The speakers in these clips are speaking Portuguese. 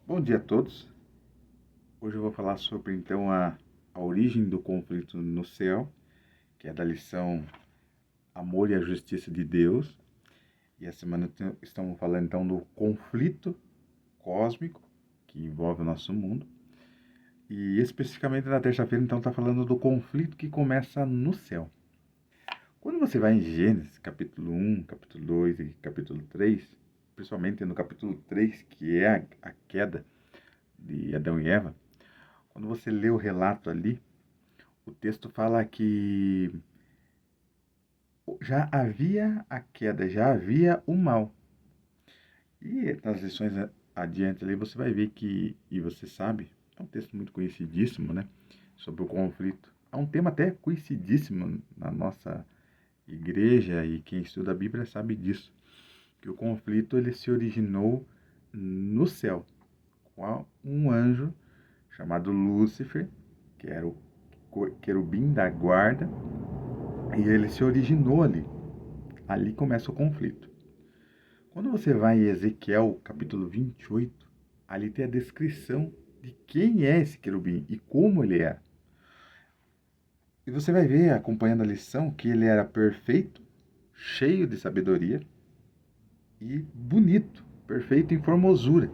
Bom dia a todos. Hoje eu vou falar sobre então a origem do conflito no céu, que é da lição Amor e a Justiça de Deus. E essa semana estamos falando então do conflito cósmico que envolve o nosso mundo. E especificamente na terça-feira então está falando do conflito que começa no céu. Quando você vai em Gênesis, capítulo 1, capítulo 2 e capítulo 3, principalmente no capítulo 3, que é a queda de Adão e Eva, quando você lê o relato ali, o texto fala que já havia a queda, já havia o mal. E nas lições adiante ali você vai ver que, e você sabe, é um texto muito conhecidíssimo, né? Sobre o conflito. É um tema até conhecidíssimo na nossa igreja e quem estuda a Bíblia sabe disso. Que o conflito ele se originou no céu, com um anjo chamado Lúcifer, que era o querubim da guarda, e ele se originou ali. Ali começa o conflito. Quando você vai em Ezequiel, capítulo 28, ali tem a descrição de quem é esse querubim e como ele é. E você vai ver, acompanhando a lição, que ele era perfeito, cheio de sabedoria e bonito, perfeito em formosura.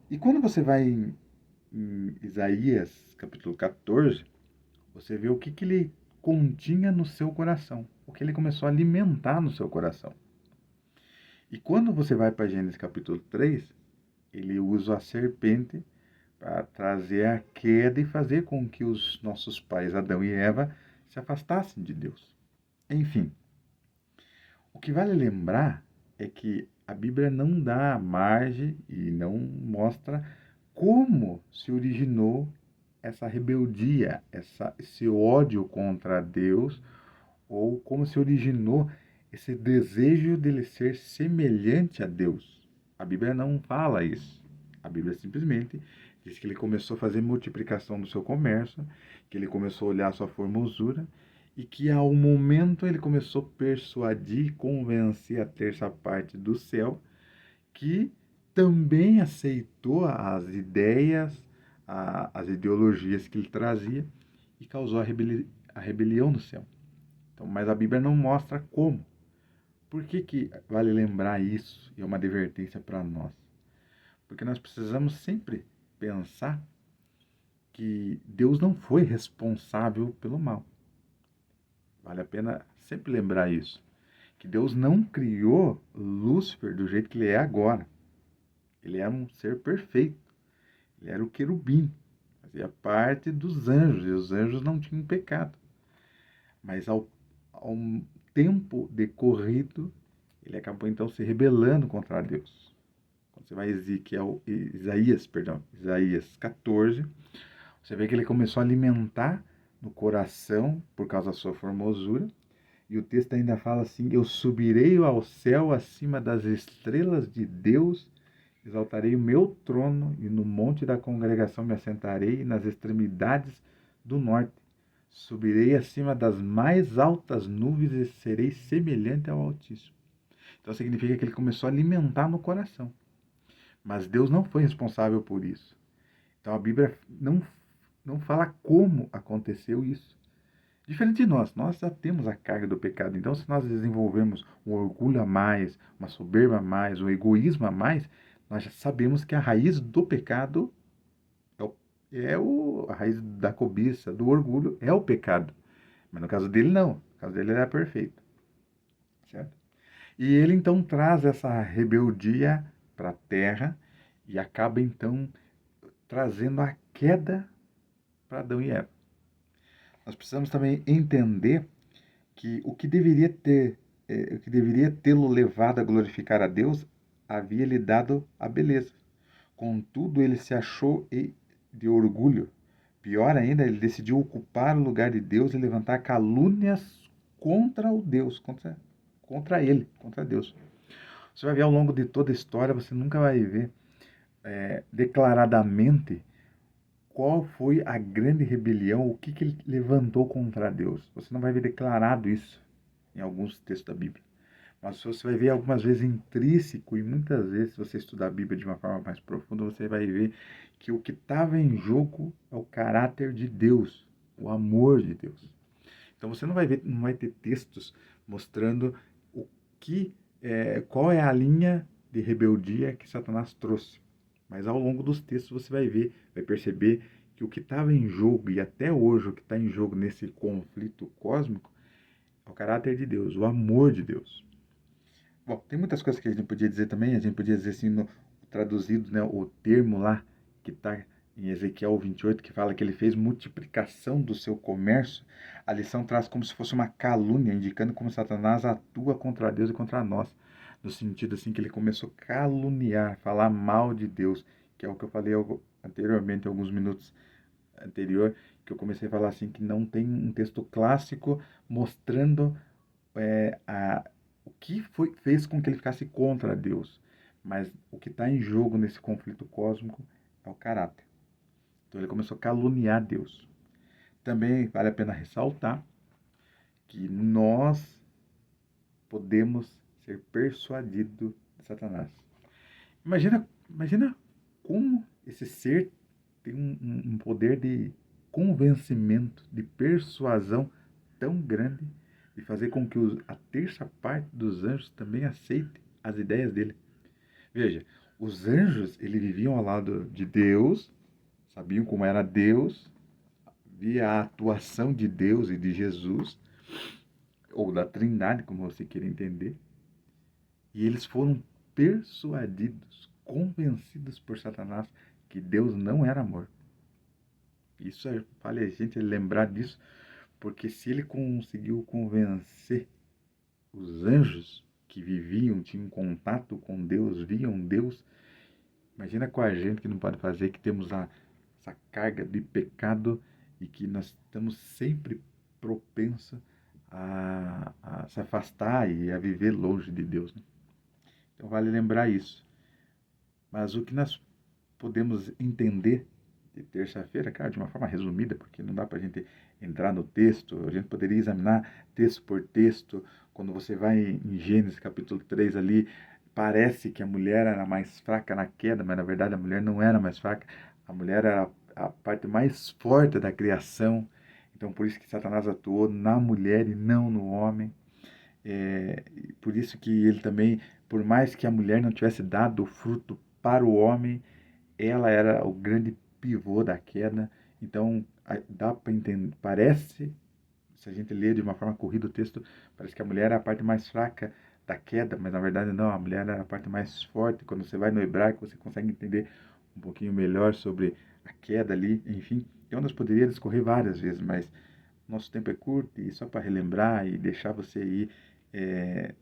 E quando você vai em Isaías, capítulo 14, você vê o que ele continha no seu coração, o que ele começou a alimentar no seu coração. E quando você vai para Gênesis capítulo 3, ele usa a serpente para trazer a queda e fazer com que os nossos pais, Adão e Eva, se afastassem de Deus. Enfim, o que vale lembrar é que a Bíblia não dá margem e não mostra como se originou essa rebeldia, esse ódio contra Deus, ou como se originou esse desejo dele ser semelhante a Deus. A Bíblia não fala isso. A Bíblia simplesmente diz que ele começou a fazer multiplicação do seu comércio, que ele começou a olhar a sua formosura e que ao momento ele começou a persuadir, convencer a terça parte do céu que também aceitou as ideias, as ideologias que ele trazia e causou a rebelião no céu. Então, mas a Bíblia não mostra como. Por que vale lembrar isso? E é uma advertência para nós. Porque nós precisamos sempre pensar que Deus não foi responsável pelo mal. Vale a pena sempre lembrar isso. Que Deus não criou Lúcifer do jeito que ele é agora. Ele era um ser perfeito. Ele era o querubim. Fazia parte dos anjos. E os anjos não tinham pecado. Mas ao tempo decorrido, ele acabou então se rebelando contra Deus. Quando você vai em Isaías 14, você vê que ele começou a alimentar no coração por causa da sua formosura. E o texto ainda fala assim: eu subirei ao céu acima das estrelas de Deus, exaltarei o meu trono e no monte da congregação me assentarei, e nas extremidades do norte. Subirei acima das mais altas nuvens e serei semelhante ao Altíssimo. Então significa que ele começou a alimentar no coração. Mas Deus não foi responsável por isso. Então a Bíblia não fala como aconteceu isso. Diferente de nós já temos a carga do pecado. Então, se nós desenvolvemos um orgulho a mais, uma soberba a mais, um egoísmo a mais, nós já sabemos que a raiz do pecado a raiz da cobiça, do orgulho, é o pecado. Mas no caso dele, não. No caso dele, ele era perfeito. Certo? E ele então traz essa rebeldia para a terra e acaba então trazendo a queda para Adão e Eva. Nós precisamos também entender que o que deveria tê-lo levado a glorificar a Deus, havia lhe dado a beleza. Contudo, ele se achou de orgulho. Pior ainda, ele decidiu ocupar o lugar de Deus e levantar calúnias contra o Deus, contra ele, contra Deus. Você vai ver ao longo de toda a história, você nunca vai ver declaradamente qual foi a grande rebelião, o que ele levantou contra Deus. Você não vai ver declarado isso em alguns textos da Bíblia. Mas você vai ver algumas vezes intrínseco, e muitas vezes, se você estudar a Bíblia de uma forma mais profunda, você vai ver que o que estava em jogo é o caráter de Deus, o amor de Deus. Então você não vai ver, não vai ter textos mostrando o que, qual é a linha de rebeldia que Satanás trouxe. Mas ao longo dos textos você vai ver, vai perceber que o que estava em jogo e até hoje o que está em jogo nesse conflito cósmico é o caráter de Deus, o amor de Deus. Bom, tem muitas coisas que a gente podia dizer também, a gente podia dizer assim, traduzido, né, o termo lá que está em Ezequiel 28, que fala que ele fez multiplicação do seu comércio. A lição traz como se fosse uma calúnia, indicando como Satanás atua contra Deus e contra nós, no sentido assim que ele começou a caluniar, falar mal de Deus, que é o que eu falei anteriormente, alguns minutos anterior, que eu comecei a falar assim, que não tem um texto clássico mostrando o que fez com que ele ficasse contra Deus. Mas o que está em jogo nesse conflito cósmico é o caráter. Então ele começou a caluniar Deus. Também vale a pena ressaltar que nós podemos ser persuadidos de Satanás. Imagina como esse ser tem um poder de convencimento, de persuasão tão grande e fazer com que a terça parte dos anjos também aceite as ideias dele. Veja, os anjos, eles viviam ao lado de Deus, sabiam como era Deus, via a atuação de Deus e de Jesus, ou da Trindade, como você queira entender, e eles foram persuadidos, convencidos por Satanás que Deus não era amor. Isso vale a gente lembrar disso, porque se ele conseguiu convencer os anjos que viviam, tinham contato com Deus, viam Deus, imagina com a gente que não pode fazer, que temos essa carga de pecado e que nós estamos sempre propensos a se afastar e a viver longe de Deus, né? Então vale lembrar isso. Mas o que nós podemos entender de terça-feira, claro, de uma forma resumida, porque não dá para a gente entrar no texto, a gente poderia examinar texto por texto. Quando você vai em Gênesis capítulo 3 ali, parece que a mulher era mais fraca na queda, mas na verdade a mulher não era mais fraca, a mulher era a parte mais forte da criação. Então por isso que Satanás atuou na mulher e não no homem. Por isso que ele também, por mais que a mulher não tivesse dado o fruto para o homem, ela era o grande pivô da queda. Então, dá para entender, parece, se a gente ler de uma forma corrida o texto, parece que a mulher era a parte mais fraca da queda, mas na verdade não, a mulher era a parte mais forte. Quando você vai no hebraico, você consegue entender um pouquinho melhor sobre a queda ali, enfim. Então, nós poderíamos discorrer várias vezes, mas nosso tempo é curto e só para relembrar e deixar você ir é,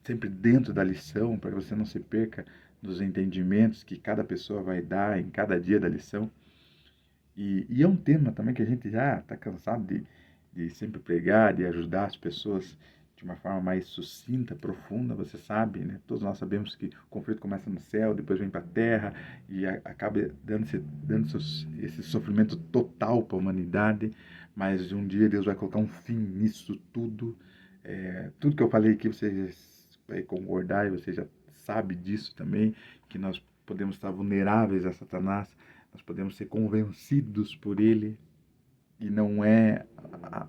sempre dentro da lição, para que você não se perca nos entendimentos que cada pessoa vai dar em cada dia da lição. E é um tema também que a gente já está cansado de sempre pregar, de ajudar as pessoas de uma forma mais sucinta, profunda. Você sabe, né? Todos nós sabemos que o conflito começa no céu, depois vem para a terra e acaba dando esse sofrimento total para a humanidade. Mas um dia Deus vai colocar um fim nisso tudo. Tudo que eu falei aqui você vai concordar e você já sabe disso também, que nós podemos estar vulneráveis a Satanás, nós podemos ser convencidos por ele, e não é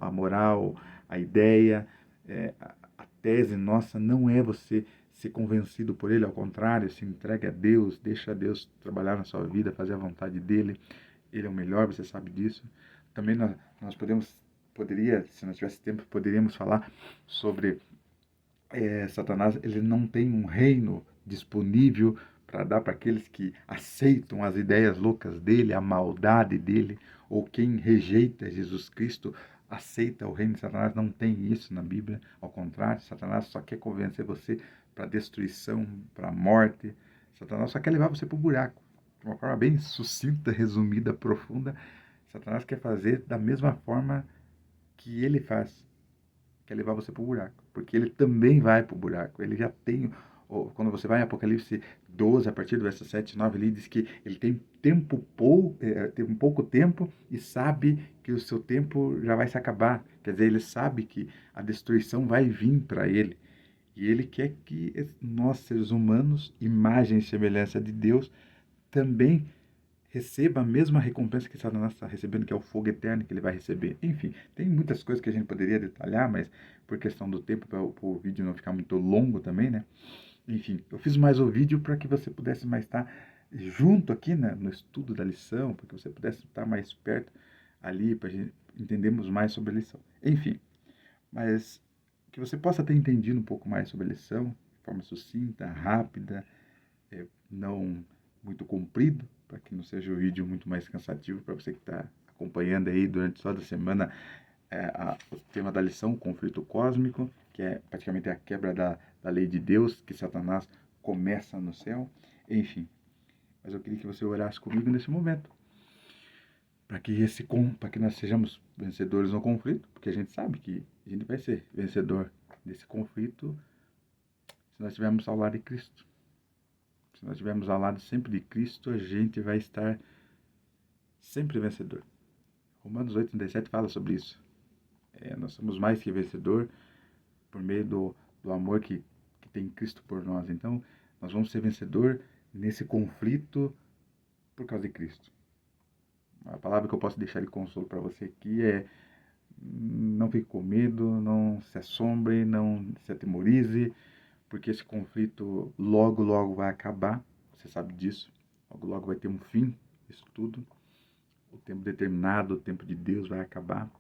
a moral, a ideia, a tese nossa não é você ser convencido por ele, ao contrário, se entregue a Deus, deixa Deus trabalhar na sua vida, fazer a vontade dele, ele é o melhor, você sabe disso. Também nós poderia, se nós tivesse tempo, poderíamos falar sobre Satanás. Ele não tem um reino disponível para dar para aqueles que aceitam as ideias loucas dele, a maldade dele, ou quem rejeita Jesus Cristo aceita o reino de Satanás. Não tem isso na Bíblia. Ao contrário, Satanás só quer convencer você para destruição, para a morte. Satanás só quer levar você para o buraco. De uma forma bem sucinta, resumida, profunda, Satanás quer fazer da mesma forma que ele faz, quer levar você para o buraco, porque ele também vai para o buraco. Ele já tem, quando você vai em Apocalipse 12, a partir do verso 7 e 9, ele diz que ele tem um pouco tempo e sabe que o seu tempo já vai se acabar. Quer dizer, ele sabe que a destruição vai vir para ele. E ele quer que nós, seres humanos, imagem e semelhança de Deus, também receba a mesma recompensa que Satanás está recebendo, que é o fogo eterno que ele vai receber. Enfim, tem muitas coisas que a gente poderia detalhar, mas por questão do tempo, para o vídeo não ficar muito longo também, né? Enfim, eu fiz mais o vídeo para que você pudesse mais estar junto aqui, né, no estudo da lição, para que você pudesse estar mais perto ali, para gente entendermos mais sobre a lição. Enfim, mas que você possa ter entendido um pouco mais sobre a lição, de forma sucinta, rápida, não muito comprido, para que não seja o vídeo muito mais cansativo para você que está acompanhando aí durante toda a semana o tema da lição, o conflito cósmico, que é praticamente a quebra da lei de Deus, que Satanás começa no céu. Enfim, mas eu queria que você orasse comigo nesse momento, para que nós sejamos vencedores no conflito, porque a gente sabe que a gente vai ser vencedor desse conflito se nós estivermos ao lado de Cristo. Se nós estivermos ao lado sempre de Cristo, a gente vai estar sempre vencedor. Romanos 8,37 fala sobre isso. Nós somos mais que vencedor por meio do amor que tem Cristo por nós. Então, nós vamos ser vencedor nesse conflito por causa de Cristo. A palavra que eu posso deixar de consolo para você aqui é: não fique com medo, não se assombre, não se atemorize, porque esse conflito logo, logo vai acabar. Você sabe disso. Logo, logo vai ter um fim, isso tudo. O tempo determinado, o tempo de Deus vai acabar.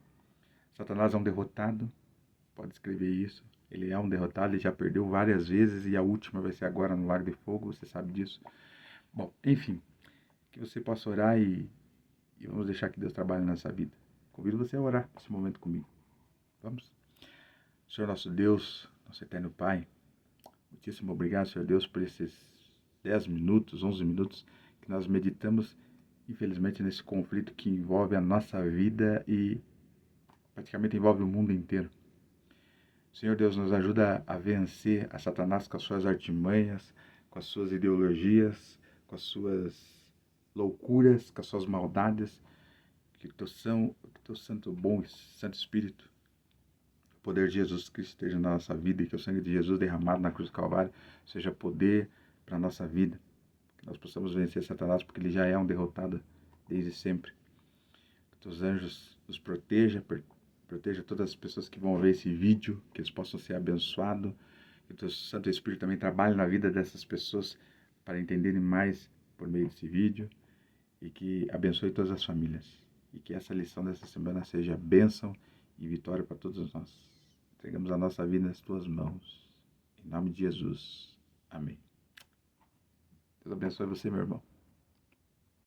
Satanás é um derrotado, pode escrever isso. Ele é um derrotado, ele já perdeu várias vezes e a última vai ser agora no Lago de Fogo, você sabe disso. Bom, enfim, que você possa orar e vamos deixar que Deus trabalhe nessa vida. Convido você a orar nesse momento comigo. Vamos? Senhor nosso Deus, nosso eterno Pai, muitíssimo obrigado, Senhor Deus, por esses 10 minutos, 11 minutos que nós meditamos, infelizmente, nesse conflito que envolve a nossa vida e praticamente envolve o mundo inteiro. Senhor Deus, nos ajuda a vencer a Satanás com as suas artimanhas, com as suas ideologias, com as suas loucuras, com as suas maldades. Que o teu santo bom e santo Espírito, o poder de Jesus Cristo esteja na nossa vida e que o sangue de Jesus derramado na cruz do Calvário seja poder para a nossa vida. Que nós possamos vencer Satanás porque ele já é um derrotado desde sempre. Que teus anjos nos proteja todas as pessoas que vão ver esse vídeo, que eles possam ser abençoados, que o teu Santo Espírito também trabalhe na vida dessas pessoas para entenderem mais por meio desse vídeo e que abençoe todas as famílias. E que essa lição dessa semana seja bênção e vitória para todos nós. Entregamos a nossa vida nas tuas mãos. Em nome de Jesus. Amém. Deus abençoe você, meu irmão.